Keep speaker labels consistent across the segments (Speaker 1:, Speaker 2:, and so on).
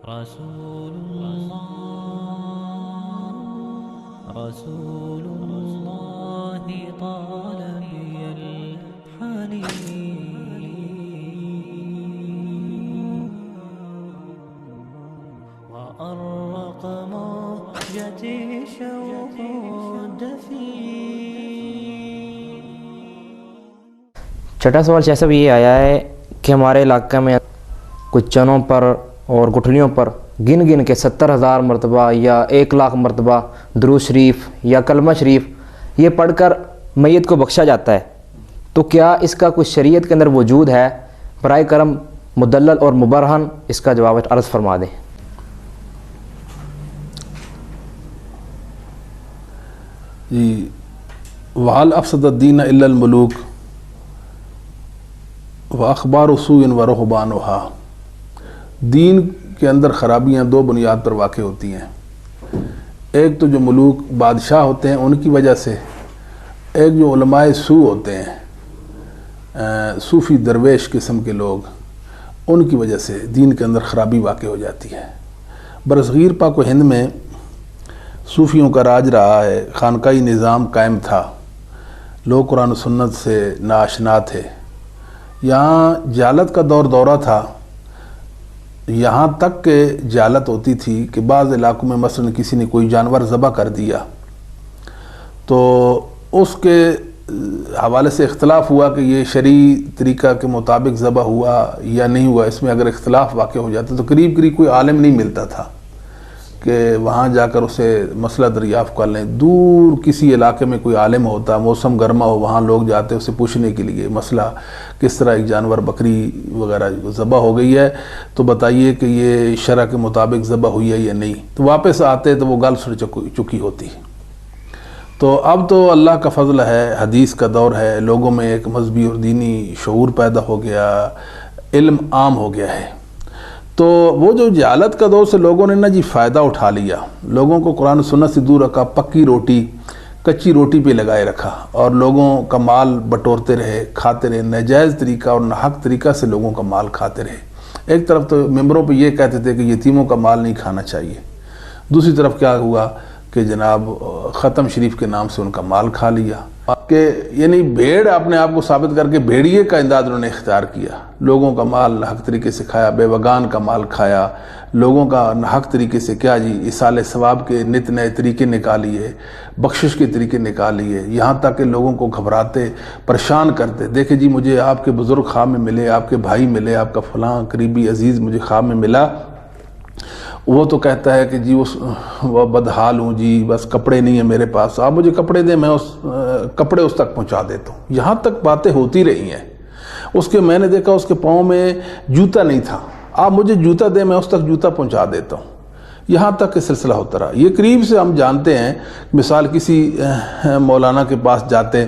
Speaker 1: رسول الله طال بي الحنين وأرق موجتي شوق دفين.
Speaker 2: چھٹا سوال شاہ صاحب یہ آیا ہے کہ ہمارے علاقے میں کچھ چنوں پر اور گٹھلیوں پر گن گن کے 70,000 مرتبہ یا 1,00,000 مرتبہ درود شریف یا کلمہ شریف یہ پڑھ کر میت کو بخشا جاتا ہے، تو کیا اس کا کچھ شریعت کے اندر وجود ہے؟ برائے کرم مدلل اور مبرہن اس کا جواب عرض فرما دیں.
Speaker 3: جی وَهَلْ أَفْسَدَ الدِّينَ إِلَّا الْمُلُوكُ وَأَخْبَارُ سُوءٍ وَرُهْبَانُهَا. دین کے اندر خرابیاں دو بنیاد پر واقع ہوتی ہیں، ایک تو جو ملوک بادشاہ ہوتے ہیں ان کی وجہ سے، ایک جو علماء سوء ہوتے ہیں صوفی درویش قسم کے لوگ، ان کی وجہ سے دین کے اندر خرابی واقع ہو جاتی ہے. برصغیر پاک و ہند میں صوفیوں کا راج رہا ہے، خانقاہی نظام قائم تھا، لوگ قرآن و سنت سے ناآشنا تھے. یہاں جہالت کا دورہ تھا، یہاں تک کہ جہالت ہوتی تھی کہ بعض علاقوں میں مثلا کسی نے کوئی جانور ذبح کر دیا تو اس کے حوالے سے اختلاف ہوا کہ یہ شرعی طریقہ کے مطابق ذبح ہوا یا نہیں ہوا. اس میں اگر اختلاف واقع ہو جاتا تو قریب کوئی عالم نہیں ملتا تھا کہ وہاں جا کر اسے مسئلہ دریافت کر لیں. دور کسی علاقے میں کوئی عالم ہوتا، موسم گرما ہو، وہاں لوگ جاتے اسے پوچھنے کے لیے مسئلہ کس طرح ایک جانور بکری وغیرہ ذبح ہو گئی ہے تو بتائیے کہ یہ شرع کے مطابق ذبح ہوئی ہے یا نہیں. تو واپس آتے تو وہ گل سڑ چکی ہوتی. تو اب تو اللہ کا فضل ہے، حدیث کا دور ہے، لوگوں میں ایک مذہبی اور دینی شعور پیدا ہو گیا، علم عام ہو گیا ہے. تو وہ جو جہالت کا دور سے لوگوں نے جی فائدہ اٹھا لیا، لوگوں کو قرآن و سنت سے دور رکھا، پکی روٹی کچی روٹی پہ لگائے رکھا اور لوگوں کا مال بٹورتے رہے، کھاتے رہے، ناجائز طریقہ اور ناحق طریقہ سے لوگوں کا مال کھاتے رہے. ایک طرف تو ممبروں پہ یہ کہتے تھے کہ یتیموں کا مال نہیں کھانا چاہیے، دوسری طرف کیا ہوا کہ جناب ختم شریف کے نام سے ان کا مال کھا لیا. کہ یعنی بھیڑ اپنے آپ کو ثابت کر کے بھیڑیے کا انداز انہوں نے اختیار کیا، لوگوں کا مال ناحق طریقے سے کھایا، بے وگان کا مال کھایا، لوگوں کا ناحق طریقے سے کیا جی ایصال ثواب کے نت نئے طریقے نکالیے، بخشش کے طریقے نکالیے، یہاں تک کہ لوگوں کو گھبراتے پریشان کرتے. دیکھیں جی مجھے آپ کے بزرگ خواب میں ملے، آپ کے بھائی ملے، آپ کا فلاں قریبی عزیز مجھے خواب میں ملا، وہ تو کہتا ہے کہ جی وہ بدحال ہوں جی، بس کپڑے نہیں ہیں میرے پاس، آپ مجھے کپڑے دیں، میں کپڑے اس تک پہنچا دیتا ہوں. یہاں تک باتیں ہوتی رہی ہیں. میں نے دیکھا اس کے پاؤں میں جوتا نہیں تھا، آپ مجھے جوتا دیں، میں اس تک جوتا پہنچا دیتا ہوں. یہاں تک کہ سلسلہ ہوتا رہا. یہ قریب سے ہم جانتے ہیں، مثال کسی مولانا کے پاس جاتے،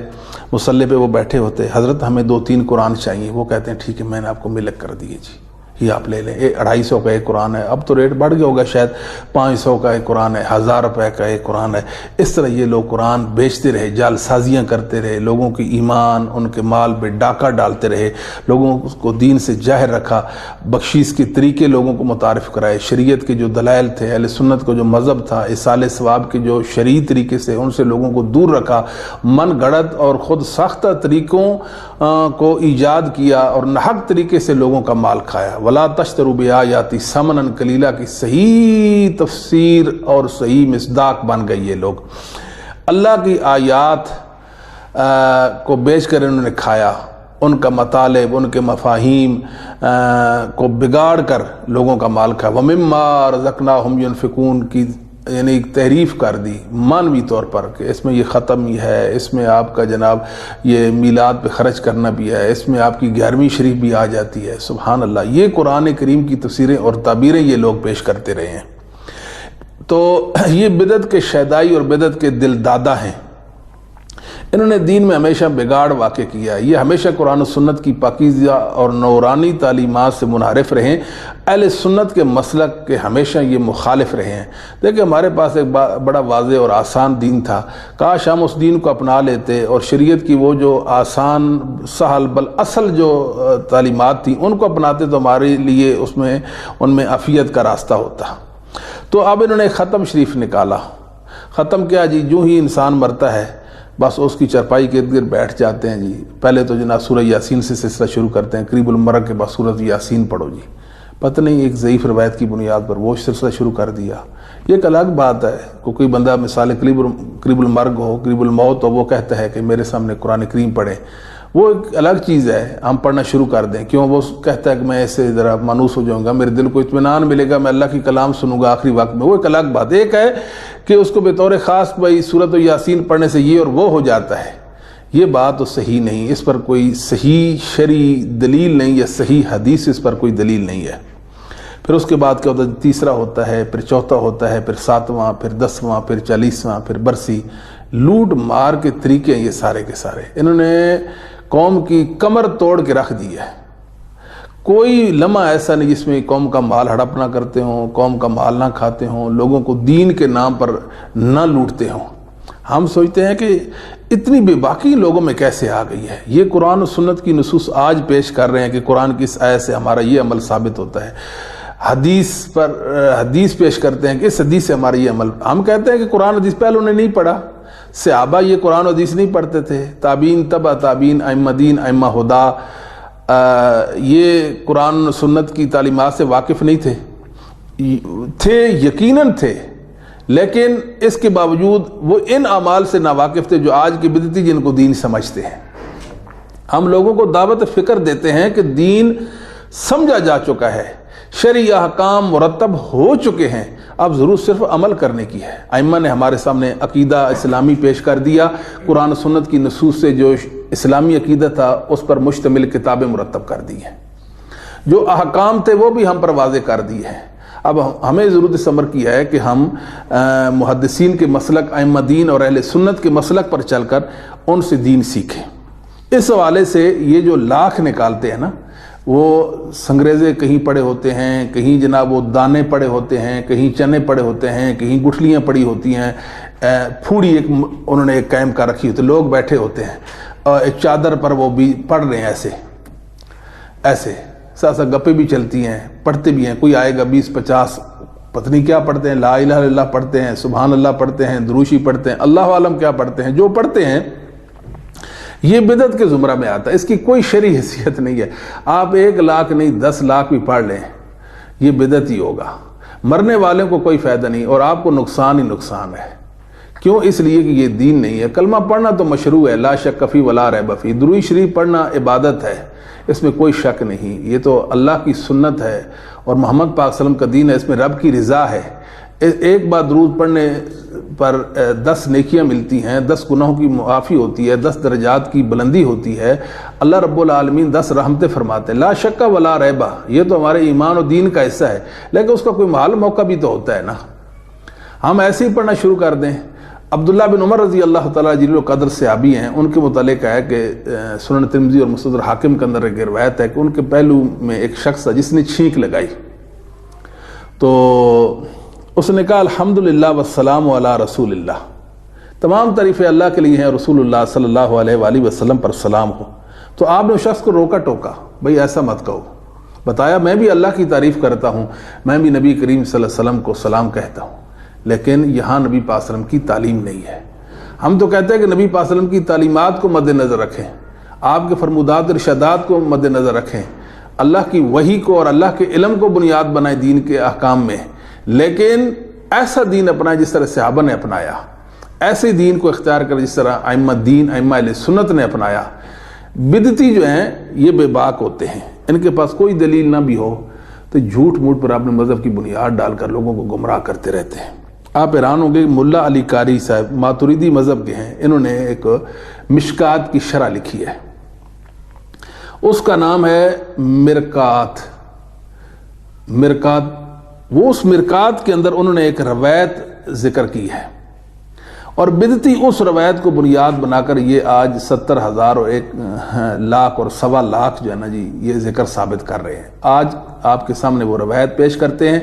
Speaker 3: مصلی پہ وہ بیٹھے ہوتے، حضرت ہمیں 2-3 قرآن چاہیے، وہ کہتے ہیں ٹھیک ہے میں نے آپ کو ملک کر دیے جی، یہ آپ لے لیں. 250 کا ایک قرآن ہے، اب تو ریٹ بڑھ گیا ہوگا شاید، 500 کا ایک قرآن ہے، 1000 روپے کا ایک قرآن ہے. اس طرح یہ لوگ قرآن بیچتے رہے، جال سازیاں کرتے رہے، لوگوں کی ایمان ان کے مال پہ ڈاکہ ڈالتے رہے، لوگوں کو دین سے جاہر رکھا، بخشیش کے طریقے لوگوں کو متعارف کرائے، شریعت کے جو دلائل تھے، اہل سنت کو جو مذہب تھا، ایصال ثواب کے جو شرعی طریقے سے ان سے لوگوں کو دور رکھا، من گڑت اور خود ساختہ طریقوں کو ایجاد کیا اور ناحق طریقے سے لوگوں کا مال کھایا. وَلَا تَشْتَرُوا بِآيَاتِي ثَمَنًا قَلِيلًا کی صحیح تفسیر اور صحیح مصداق بن گئی یہ لوگ. اللہ کی آیات کو بیچ کر انہوں نے کھایا، ان کا مطالب، ان کے مفاہیم کو بگاڑ کر لوگوں کا مال کھایا. وَمِمَّا رَزَقْنَاهُمْ يُنْفِقُونَ کی یعنی تحریف کر دی مانوی طور پر کہ اس میں یہ ختم ہی ہے، اس میں آپ کا جناب یہ میلاد پہ خرچ کرنا بھی ہے، اس میں آپ کی 11ویں شریف بھی آ جاتی ہے. سبحان اللہ، یہ قرآن کریم کی تفسیریں اور تعبیریں یہ لوگ پیش کرتے رہے ہیں. تو یہ بدعت کے شیدائی اور بدعت کے دل دادا ہیں. انہوں نے دین میں ہمیشہ بگاڑ واقع کیا ہے. یہ ہمیشہ قرآن و سنت کی پاکیزہ اور نورانی تعلیمات سے منحرف رہے ہیں. اہل سنت کے مسلک کے ہمیشہ یہ مخالف رہے ہیں. دیکھیں ہمارے پاس ایک بڑا واضح اور آسان دین تھا. کاش ہم اس دین کو اپنا لیتے اور شریعت کی وہ جو آسان سہل بل اصل جو تعلیمات تھیں ان کو اپناتے تو ہمارے لیے ان میں عافیت کا راستہ ہوتا. تو اب انہوں نے ختم شریف نکالا. ختم کیا جی؟ جو ہی انسان مرتا ہے بس اس کی چرپائی کے ارد گرد بیٹھ جاتے ہیں جی. پہلے تو جناب سورہ یاسین سے سلسلہ شروع کرتے ہیں. قریب المرگ کے بعد سورہ یاسین پڑھو جی. پتہ نہیں ایک ضعیف روایت کی بنیاد پر وہ سلسلہ شروع کر دیا. یہ ایک الگ بات ہے. کوئی بندہ مثال قریب المرگ ہو، قریب الموت ہو، وہ کہتا ہے کہ میرے سامنے قرآن کریم پڑھے، وہ ایک الگ چیز ہے. ہم پڑھنا شروع کر دیں. کیوں؟ وہ کہتا ہے کہ میں ایسے ذرا مانوس ہو جاؤں گا، میرے دل کو اطمینان ملے گا، میں اللہ کی کلام سنوں گا آخری وقت میں. وہ ایک الگ بات. ایک ہے کہ اس کو بطور خاص بھائی سورۃ یاسین پڑھنے سے یہ اور وہ ہو جاتا ہے. یہ بات تو صحیح نہیں. اس پر کوئی صحیح شرعی دلیل نہیں یا صحیح حدیث اس پر کوئی دلیل نہیں ہے. پھر اس کے بعد کیا ہوتا ہے؟ تیسرا ہوتا ہے، پھر چوتھا ہوتا ہے، پھر 7واں، پھر 10واں، پھر 40واں، پھر برسی. لوٹ مار کے طریقے ہیں یہ سارے کے سارے. انہوں نے قوم کی کمر توڑ کے رکھ دی ہے. کوئی لمحہ ایسا نہیں جس میں قوم کا مال ہڑپ نہ کرتے ہوں، قوم کا مال نہ کھاتے ہوں، لوگوں کو دین کے نام پر نہ لوٹتے ہوں. ہم سوچتے ہیں کہ اتنی بے باکی لوگوں میں کیسے آ گئی ہے. یہ قرآن و سنت کی نصوص آج پیش کر رہے ہیں کہ قرآن کی اس آیت سے ہمارا یہ عمل ثابت ہوتا ہے. حدیث پیش کرتے ہیں کہ اس حدیث سے ہمارا یہ عمل. ہم کہتے ہیں کہ قرآن حدیث پہلے انہوں نے نہیں پڑھا. صحابہ یہ قرآن حدیث نہیں پڑھتے تھے. تابعین، تبع تابعین، ائمہ دین، ائمہ ہدا یہ قرآن سنت کی تعلیمات سے واقف نہیں تھے یقیناً تھے، لیکن اس کے باوجود وہ ان اعمال سے ناواقف تھے جو آج کے بدعتی جن کو دین سمجھتے ہیں. ہم لوگوں کو دعوت فکر دیتے ہیں کہ دین سمجھا جا چکا ہے، شرعی احکام مرتب ہو چکے ہیں، اب ضرور صرف عمل کرنے کی ہے. ائمہ نے ہمارے سامنے عقیدہ اسلامی پیش کر دیا. قرآن و سنت کی نصوص سے جو اسلامی عقیدہ تھا اس پر مشتمل کتابیں مرتب کر دی ہیں. جو احکام تھے وہ بھی ہم پر واضح کر دیے ہیں. اب ہمیں ضرورت اس امر کی ہے کہ ہم محدثین کے مسلک، ائمہ دین اور اہل سنت کے مسلک پر چل کر ان سے دین سیکھیں. اس حوالے سے یہ جو لاکھ نکالتے ہیں نا، وہ سنگریزے کہیں پڑے ہوتے ہیں، کہیں جناب وہ دانے پڑے ہوتے ہیں، کہیں چنے پڑے ہوتے ہیں، کہیں گٹھلیاں پڑی ہوتی ہیں، پھوڑی ایک انہوں نے ایک قائم کر رکھی ہوتی ہے، لوگ بیٹھے ہوتے ہیں اور ایک چادر پر وہ بھی پڑھ رہے ہیں ایسے ساتھ ساتھ گپے بھی چلتی ہیں، پڑھتے بھی ہیں. کوئی آئے گا 20-50 پتہ نہیں کیا پڑھتے ہیں، لا الہ الا اللہ پڑھتے ہیں، سبحان اللہ پڑھتے ہیں، دروشی پڑھتے ہیں، اللہ عالم کیا پڑھتے ہیں. جو پڑھتے ہیں یہ بدعت کے زمرہ میں آتا ہے. اس کی کوئی شرعی حیثیت نہیں ہے. آپ 1 لاکھ نہیں 10 لاکھ بھی پڑھ لیں یہ بدعت ہی ہوگا. مرنے والوں کو کوئی فائدہ نہیں اور آپ کو نقصان ہی نقصان ہے. کیوں؟ اس لیے کہ یہ دین نہیں ہے. کلمہ پڑھنا تو مشروع ہے، لا شک فی ولا ریب فی. درود شریف پڑھنا عبادت ہے، اس میں کوئی شک نہیں. یہ تو اللہ کی سنت ہے اور محمد پاک صلی اللہ علیہ وسلم کا دین ہے. اس میں رب کی رضا ہے. ایک بار درود پڑھنے پر 10 نیکیاں ملتی ہیں، 10 گناہوں کی معافی ہوتی ہے، 10 درجات کی بلندی ہوتی ہے. اللہ رب العالمین 10 رحمتیں فرماتے ہیں. لا شک ولا ریبہ، یہ تو ہمارے ایمان و دین کا حصہ ہے، لیکن اس کا کوئی محل موقع بھی تو ہوتا ہے نا. ہم ایسے ہی پڑھنا شروع کر دیں. عبداللہ بن عمر رضی اللہ تعالیٰ جلیل القدر صحابی ہیں. ان کے متعلق ہے کہ سنن ترمذی اور مستدرک حاکم کے اندر ایک روایت ہے کہ ان کے پہلو میں ایک شخص تھا جس نے چھینک لگائی. تو اس نے کہا الحمدللہ والسلام علی رسول اللہ، تمام تعریفیں اللہ کے لیے ہیں، رسول اللہ صلی اللہ علیہ وآلہ وسلم پر سلام ہو. تو آپ نے اس شخص کو روکا ٹوکا، بھئی ایسا مت کہو. بتایا میں بھی اللہ کی تعریف کرتا ہوں، میں بھی نبی کریم صلی اللہ علیہ وسلم کو سلام کہتا ہوں، لیکن یہاں نبی پاک صلی اللہ علیہ وسلم کی تعلیم نہیں ہے. ہم تو کہتے ہیں کہ نبی پاک صلی اللہ علیہ وسلم کی تعلیمات کو مد نظر رکھیں، آپ کے فرمودات ارشادات کو مد نظر رکھیں، اللہ کی وحی کو اور اللہ کے علم کو بنیاد بنائیں دین کے احکام میں، لیکن ایسا دین اپنائیں جس طرح صحابہ نے اپنایا، ایسے دین کو اختیار کر جس طرح ائمہ دین، ائمہ اہل سنت نے اپنایا. بدعتی جو ہیں یہ بے باک ہوتے ہیں، ان کے پاس کوئی دلیل نہ بھی ہو تو جھوٹ موٹ پر اپنے مذہب کی بنیاد ڈال کر لوگوں کو گمراہ کرتے رہتے ہیں. آپ حیران ہوں گے، ملا علی قاری صاحب ماتریدی مذہب کے ہیں، انہوں نے ایک مشکات کی شرح لکھی ہے، اس کا نام ہے مرکات. وہ اس مرکات کے اندر انہوں نے ایک روایت ذکر کی ہے. اور بدعتی اس روایت کو بنیاد بنا کر یہ آج 70,000 اور 1,00,000 اور 1,25,000 جو ہے نا جی یہ ذکر ثابت کر رہے ہیں. آج آپ کے سامنے وہ روایت پیش کرتے ہیں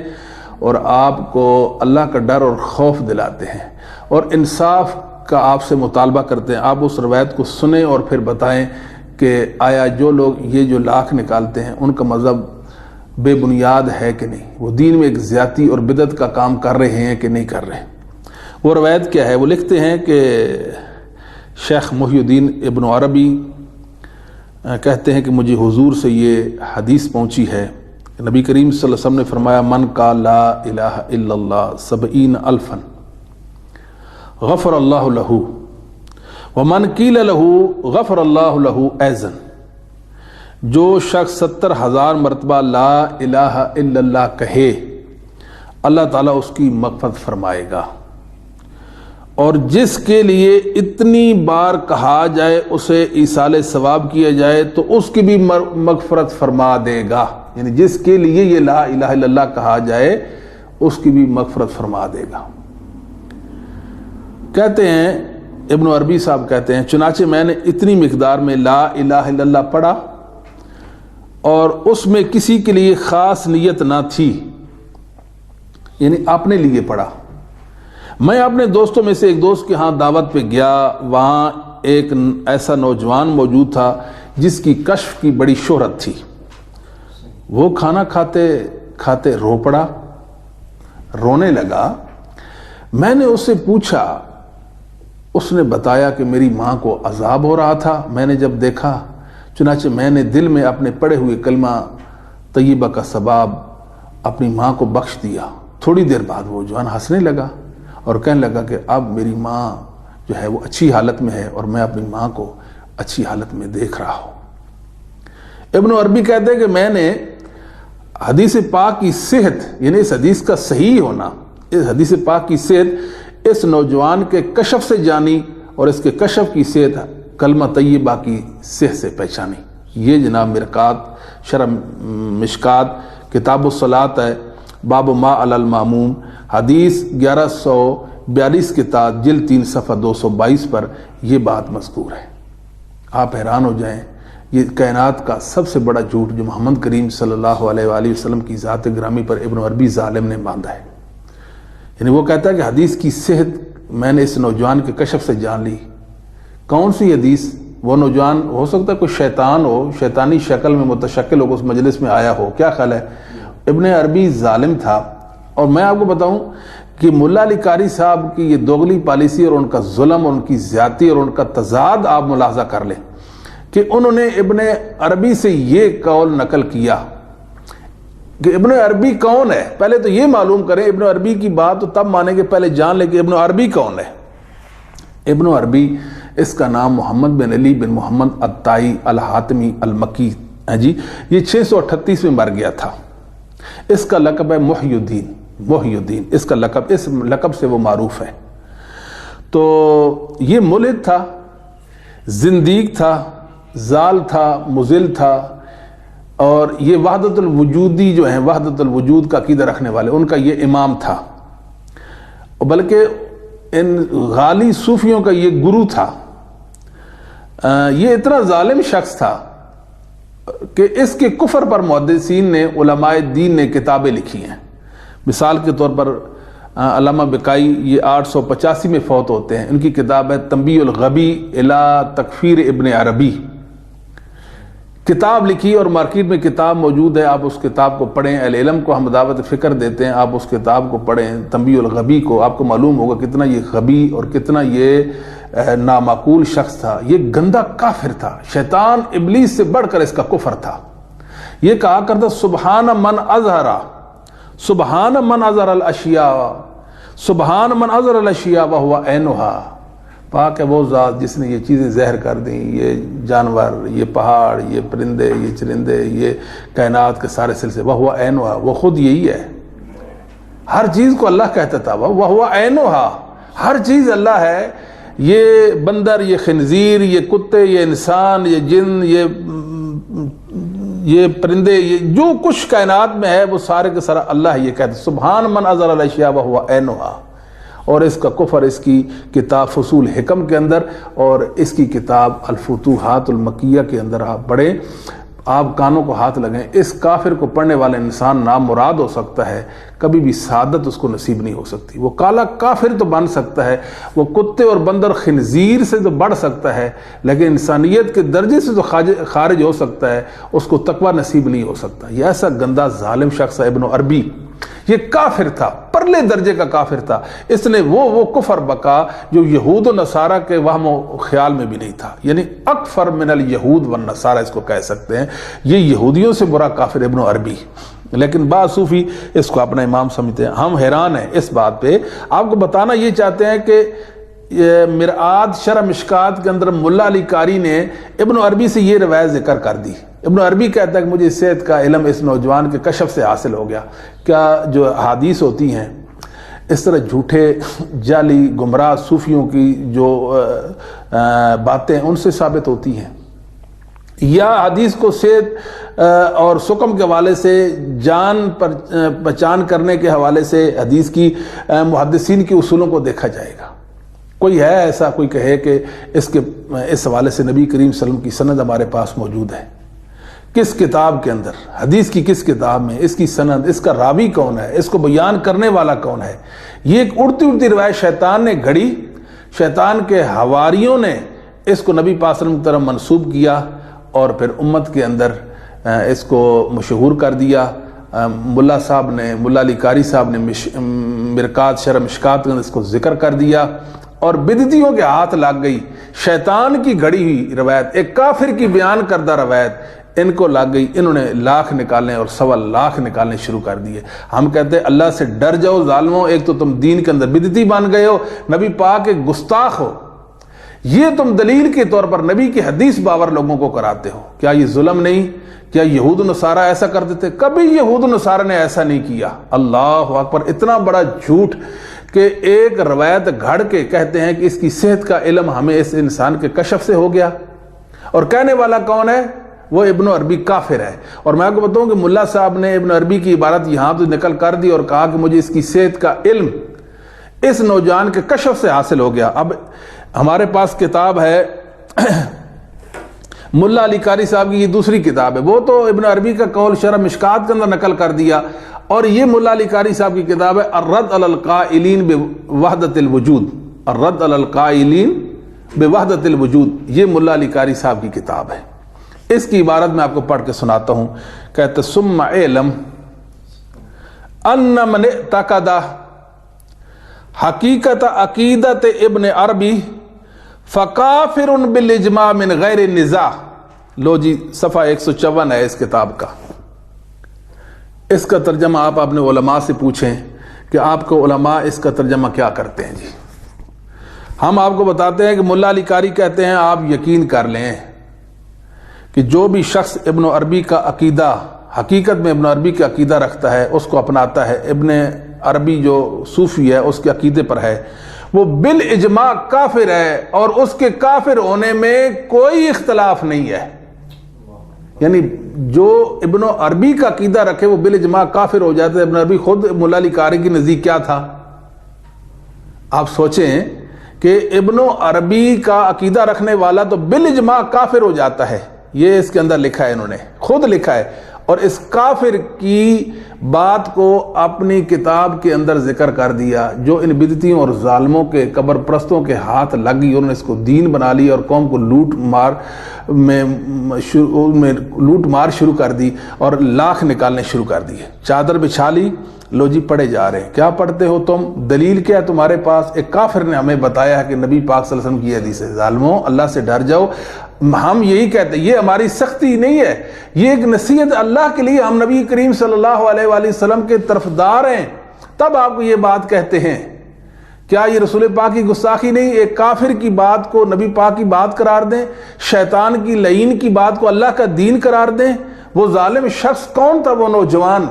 Speaker 3: اور آپ کو اللہ کا ڈر اور خوف دلاتے ہیں اور انصاف کا آپ سے مطالبہ کرتے ہیں. آپ اس روایت کو سنیں اور پھر بتائیں کہ آیا جو لوگ یہ جو لاکھ نکالتے ہیں ان کا مذہب بے بنیاد ہے کہ نہیں, وہ دین میں ایک زیادتی اور بدعت کا کام کر رہے ہیں کہ نہیں کر رہے. وہ روایت کیا ہے؟ وہ لکھتے ہیں کہ شیخ محی الدین ابن عربی کہتے ہیں کہ مجھے حضور سے یہ حدیث پہنچی ہے, نبی کریم صلی اللہ علیہ وسلم نے فرمایا من قال لا الہ الا اللہ 70,000 غفر اللہ لہ ومن قیل لہ غفر اللہ لہ ایضا. جو شخص 70,000 مرتبہ لا الہ الا اللہ کہے اللہ تعالیٰ اس کی مغفرت فرمائے گا, اور جس کے لیے اتنی بار کہا جائے اسے ایصال ثواب کیا جائے تو اس کی بھی مغفرت فرما دے گا. یعنی جس کے لیے یہ لا الہ الا اللہ کہا جائے اس کی بھی مغفرت فرما دے گا. کہتے ہیں ابن عربی صاحب کہتے ہیں چنانچہ میں نے اتنی مقدار میں لا الہ الا اللہ پڑھا اور اس میں کسی کے لیے خاص نیت نہ تھی, یعنی اپنے لیے پڑھا. میں اپنے دوستوں میں سے ایک دوست کے ہاں دعوت پہ گیا, وہاں ایک ایسا نوجوان موجود تھا جس کی کشف کی بڑی شہرت تھی. وہ کھانا کھاتے کھاتے رو پڑا, رونے لگا. میں نے اس سے پوچھا, اس نے بتایا کہ میری ماں کو عذاب ہو رہا تھا. میں نے جب دیکھا چنانچہ میں نے دل میں اپنے پڑھے ہوئے کلمہ طیبہ کا ثواب اپنی ماں کو بخش دیا. تھوڑی دیر بعد وہ جوان ہنسنے لگا اور کہنے لگا کہ اب میری ماں جو ہے وہ اچھی حالت میں ہے اور میں اپنی ماں کو اچھی حالت میں دیکھ رہا ہوں. ابن عربی کہتے ہیں کہ میں نے حدیث پاک کی صحت, یعنی اس حدیث کا صحیح ہونا, اس حدیث پاک کی صحت اس نوجوان کے کشف سے جانی اور اس کے کشف کی صحت کلمہ طیبہ کی صحت سے پہچانی. یہ جناب مرقات شرح مشکات کتاب الصلاۃ ہے, باب ما علی الماموم, حدیث 1142 کتاب جلد 3 صفحہ 222 پر یہ بات مذکور ہے. آپ حیران ہو جائیں, یہ کائنات کا سب سے بڑا جھوٹ جو محمد کریم صلی اللہ علیہ وآلہ وسلم کی ذات گرامی پر ابن عربی ظالم نے باندھا ہے. یعنی وہ کہتا ہے کہ حدیث کی صحت میں نے اس نوجوان کے کشف سے جان لی. کون سی حدیث؟ وہ نوجوان ہو سکتا ہے کوئی شیطان ہو, شیطانی شکل میں متشکل ہو, اس مجلس میں آیا ہو, کیا خیال ہے؟ ابن عربی ظالم تھا. اور میں آپ کو بتاؤں کہ ملا علی قاری صاحب کی یہ دوغلی پالیسی اور ان کا ظلم اور ان کی زیادتی اور ان کا تضاد آپ ملاحظہ کر لیں کہ انہوں نے ابن عربی سے یہ قول نقل کیا کہ ابن عربی کون ہے. پہلے تو یہ معلوم کریں, ابن عربی کی بات تو تب مانیں کہ پہلے جان لیں کہ ابن عربی کون ہے. ابن عربی اس کا نام محمد بن علی بن محمد الطائی الحاتمی المکی ہے جی. یہ 638 میں مر گیا تھا. اس کا لقب ہے محی الدین. محی الدین اس کا لقب, اس لقب سے وہ معروف ہے. تو یہ ملحد تھا, زندیق تھا, زال تھا, مضل تھا, اور یہ وحدت الوجودی جو ہیں, وحدت الوجود کا عقیدہ رکھنے والے, ان کا یہ امام تھا. بلکہ ان غالی صوفیوں کا یہ گرو تھا. یہ اتنا ظالم شخص تھا کہ اس کے کفر پر محدثین نے, علماء دین نے کتابیں لکھی ہیں. مثال کے طور پر علامہ بقائی یہ 885 میں فوت ہوتے ہیں. ان کی کتاب ہے تنبیہ الغبی الی تکفیر ابن عربی. کتاب لکھی اور مارکیٹ میں کتاب موجود ہے, آپ اس کتاب کو پڑھیں. اہل علم کو ہم دعوت فکر دیتے ہیں, آپ اس کتاب کو پڑھیں تنبیہ الغبی کو. آپ کو معلوم ہوگا کتنا یہ غبی اور کتنا یہ نامعقول شخص تھا. یہ گندا کافر تھا, شیطان ابلیس سے بڑھ کر اس کا کفر تھا. یہ کہا کرتا سبحان من اظہر, سبحان من اظہر الاشیاء, سبحان من اظہر الاشیاء وہو عینھا. پاک ہے وہ ذات جس نے یہ چیزیں زہر کر دیں, یہ جانور, یہ پہاڑ, یہ پرندے, یہ چرندے, یہ کائنات کے سارے سلسلے. وہو عینھا, وہ خود یہی ہے. ہر چیز کو اللہ کہتا تھا. وہو عینھا, ہر چیز اللہ ہے. یہ بندر, یہ خنزیر, یہ کتے, یہ انسان, یہ جن, یہ پرندے, یہ جو کچھ کائنات میں ہے وہ سارے کے سارا اللہ یہ کہتے. سبحان من اظہر الاشیاء وہو عینھا. اور اس کا کفر اس کی کتاب فصول حکم کے اندر اور اس کی کتاب الفتوحات المکیہ کے اندر آپ پڑھیں، آپ کانوں کو ہاتھ لگیں، اس کافر کو پڑھنے والا انسان نامراد ہو سکتا ہے، کبھی بھی سعادت اس کو نصیب نہیں ہو سکتی۔ وہ کالا کافر تو بن سکتا ہے، وہ کتے اور بندر خنزیر سے تو بڑھ سکتا ہے، لیکن انسانیت کے درجے سے تو خارج ہو سکتا ہے، اس کو تقوی نصیب نہیں ہو سکتا۔ یہ ایسا گندا ظالم شخص ہے ابن عربی، یہ کافر تھا، پرلے درجے کا کافر تھا۔ اس نے وہ کفر بکا جو یہود و نصارہ کے وہم و خیال میں بھی نہیں تھا، یعنی اکفر من الیہود والنصارہ اس کو کہہ سکتے ہیں۔ یہ یہودیوں سے برا کافر ابن عربی، لیکن بعض صوفی اس کو اپنا امام سمجھتے ہیں۔ ہم حیران ہیں اس بات پہ، آپ کو بتانا یہ چاہتے ہیں کہ مرآت شرح مشکات کے اندر ملا علی قاری نے ابن عربی سے یہ روایت ذکر کر دی۔ ابن عربی کہتا ہے کہ مجھے صحت کا علم اس نوجوان کے کشف سے حاصل ہو گیا۔ کیا جو احادیث ہوتی ہیں اس طرح جھوٹے جعلی گمراہ صوفیوں کی جو باتیں ان سے ثابت ہوتی ہیں، یا حدیث کو صحت اور سقم کے حوالے سے جان پر پہچان کرنے کے حوالے سے حدیث کی محدثین کی اصولوں کو دیکھا جائے گا؟ کوئی ہے ایسا کوئی کہے کہ اس حوالے سے نبی کریم صلی اللہ علیہ وسلم کی سند ہمارے پاس موجود ہے؟ کس کتاب کے اندر، حدیث کی کس کتاب میں اس کی سند، اس کا راوی کون ہے، اس کو بیان کرنے والا کون ہے؟ یہ ایک اڑتی روایت شیطان نے گھڑی، شیطان کے حواریوں نے اس کو نبی پاک صلی اللہ علیہ وسلم کی طرف منسوب کیا اور پھر امت کے اندر اس کو مشہور کر دیا۔ ملا صاحب نے، ملا علی قاری صاحب نے مرکات شرح مشکات کے اندر اس کو ذکر کر دیا اور بدعتیوں کے ہاتھ لگ گئی۔ شیطان کی گھڑی ہوئی روایت، ایک کافر کی بیان کردہ روایت ان کو لگ گئی، انہوں نے لاکھ نکالنے اور 1.25 لاکھ نکالنے شروع کر دیے۔ ہم کہتے ہیں اللہ سے ڈر جاؤ ظالموں، ایک تو تم دین کے اندر بدعتی بن گئے ہو، نبی پاک کے گستاخ ہو، یہ تم دلیل کے طور پر نبی کی حدیث باور لوگوں کو کراتے ہو۔ کیا یہ ظلم نہیں؟ کیا یہود و نصارہ ایسا کرتے تھے؟ کبھی یہود و نصارہ نے ایسا نہیں کیا۔ اللہ اکبر، اتنا بڑا جھوٹ کہ ایک روایت گھڑ کے کہتے ہیں کہ اس کی صحت کا علم ہمیں اس انسان کے کشف سے ہو گیا، اور کہنے والا کون ہے؟ وہ ابن عربی کافر ہے۔ اور میں آپ کو بتاؤں کہ ملا صاحب نے ابن عربی کی عبارت یہاں تو نقل کر دی اور کہا کہ مجھے اس کی صحت کا علم اس نوجوان کے کشف سے حاصل ہو گیا۔ اب ہمارے پاس کتاب ہے ملا علی قاری صاحب کی، یہ دوسری کتاب ہے، وہ تو ابن عربی کا قول شرح مشکات کے اندر نقل کر دیا، اور یہ ملا علی قاری صاحب کی کتاب ہے الرد علی القائلین بوحدۃ الوجود، الرد علی القائلین بوحدۃ الوجود، یہ ملا علی قاری صاحب کی کتاب ہے۔ اس کی عبارت میں آپ کو پڑھ کے سناتا ہوں، کہتے ثم اعلم ان من اعتقد حقیقت عقیدت ابن عربی فکافر بالاجماع من غیر نزاع۔ لو جی صفحہ 154 ہے اس کتاب کا، اس کا ترجمہ آپ اپنے علماء سے پوچھیں کہ آپ کو علماء اس کا ترجمہ کیا کرتے ہیں۔ جی ہم آپ کو بتاتے ہیں کہ ملا علی قاری کہتے ہیں آپ یقین کر لیں کہ جو بھی شخص ابن عربی کا عقیدہ، حقیقت میں ابن عربی کا عقیدہ رکھتا ہے، اس کو اپناتا ہے، ابن عربی جو صوفی ہے اس کے عقیدے پر ہے، وہ بالاجماع کافر ہے، اور اس کے کافر ہونے میں کوئی اختلاف نہیں ہے۔ یعنی جو ابن عربی کا عقیدہ رکھے وہ بالاجماع کافر ہو جاتا ہے۔ ابن عربی خود ملا علی قاری کی نزدیک کیا تھا؟ آپ سوچیں کہ ابن عربی کا عقیدہ رکھنے والا تو بالاجماع کافر ہو جاتا ہے، یہ اس کے اندر لکھا ہے، انہوں نے خود لکھا ہے، اور اس کافر کی بات کو اپنی کتاب کے اندر ذکر کر دیا، جو ان بدعتیوں اور ظالموں کے قبر پرستوں کے ہاتھ لگ گئی، انہوں نے اس کو دین بنا لی اور قوم کو لوٹ مار شروع کر دی اور لاکھ نکالنے شروع کر دیے، چادر بچھا لی، لو جی پڑھے جا رہے ہیں۔ کیا پڑھتے ہو تم؟ دلیل کیا ہے تمہارے پاس؟ ایک کافر نے ہمیں بتایا ہے کہ نبی پاک صلی اللہ علیہ وسلم کی حدیث ہے، ظالموں اللہ سے ڈر جاؤ۔ ہم یہی کہتے ہیں، یہ ہماری سختی نہیں ہے، یہ ایک نصیحت اللہ کے لیے، ہم نبی کریم صلی اللہ علیہ وآلہ وسلم کے طرفدار ہیں، تب آپ کو یہ بات کہتے ہیں۔ کیا یہ رسول پاک کی گستاخی نہیں؟ ایک کافر کی بات کو نبی پاک کی بات قرار دیں، شیطان کی لعین کی بات کو اللہ کا دین قرار دیں؟ وہ ظالم شخص کون تھا؟ وہ نوجوان،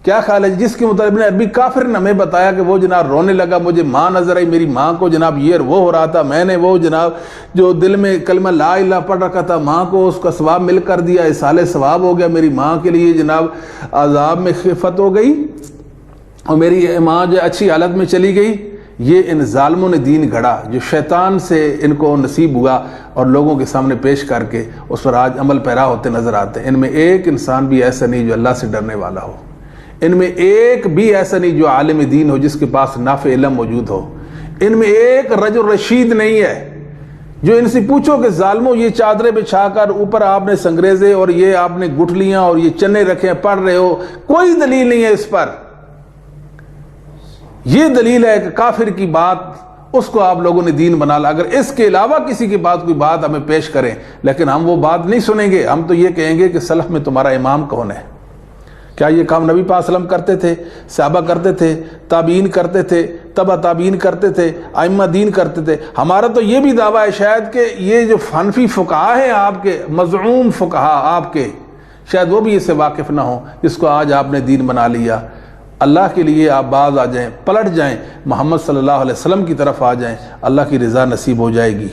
Speaker 3: کیا خیال ہے جس کے مطابق ابن عربی کافر نے ہمیں بتایا کہ وہ جناب رونے لگا، مجھے ماں نظر آئی، میری ماں کو جناب یہ وہ ہو رہا تھا، میں نے وہ جناب جو دل میں کلمہ لا الہ پڑھ رکھا تھا، ماں کو اس کا ثواب مل کر دیا، اصال ثواب ہو گیا، میری ماں کے لیے جناب عذاب میں خفت ہو گئی اور میری ماں جو اچھی حالت میں چلی گئی۔ یہ ان ظالموں نے دین گھڑا جو شیطان سے ان کو نصیب ہوا اور لوگوں کے سامنے پیش کر کے اس پر آج عمل پیرا ہوتے نظر آتے ہیں۔ ان میں ایک انسان بھی ایسا نہیں جو اللہ سے ڈرنے والا ہو، ان میں ایک بھی ایسا نہیں جو عالم دین ہو جس کے پاس نافع علم موجود ہو، ان میں ایک رجل رشید نہیں ہے جو ان سے پوچھو کہ ظالموں یہ چادریں بچھا کر اوپر آپ نے سنگریزے اور یہ آپ نے گٹھلیاں اور یہ چنے رکھے ہیں پڑھ رہے ہو، کوئی دلیل نہیں ہے اس پر۔ یہ دلیل ہے کہ کافر کی بات اس کو آپ لوگوں نے دین بنا لا، اگر اس کے علاوہ کسی کی بات کوئی بات ہمیں پیش کریں لیکن ہم وہ بات نہیں سنیں گے، ہم تو یہ کہیں گے کہ سلف میں تمہارا امام کون ہے؟ کیا یہ کام نبی پاک صلی اللہ علیہ وسلم کرتے تھے، صحابہ کرتے تھے، تابعین کرتے تھے، تبع تابعین کرتے تھے، ائمہ دین کرتے تھے؟ ہمارا تو یہ بھی دعویٰ ہے شاید کہ یہ جو حنفی فقہا ہیں آپ کے، مزعوم فقہا آپ کے، شاید وہ بھی اس سے واقف نہ ہوں جس کو آج آپ نے دین بنا لیا۔ اللہ کے لیے آپ باز آ جائیں، پلٹ جائیں، محمد صلی اللہ علیہ وسلم کی طرف آ جائیں، اللہ کی رضا نصیب ہو جائے گی۔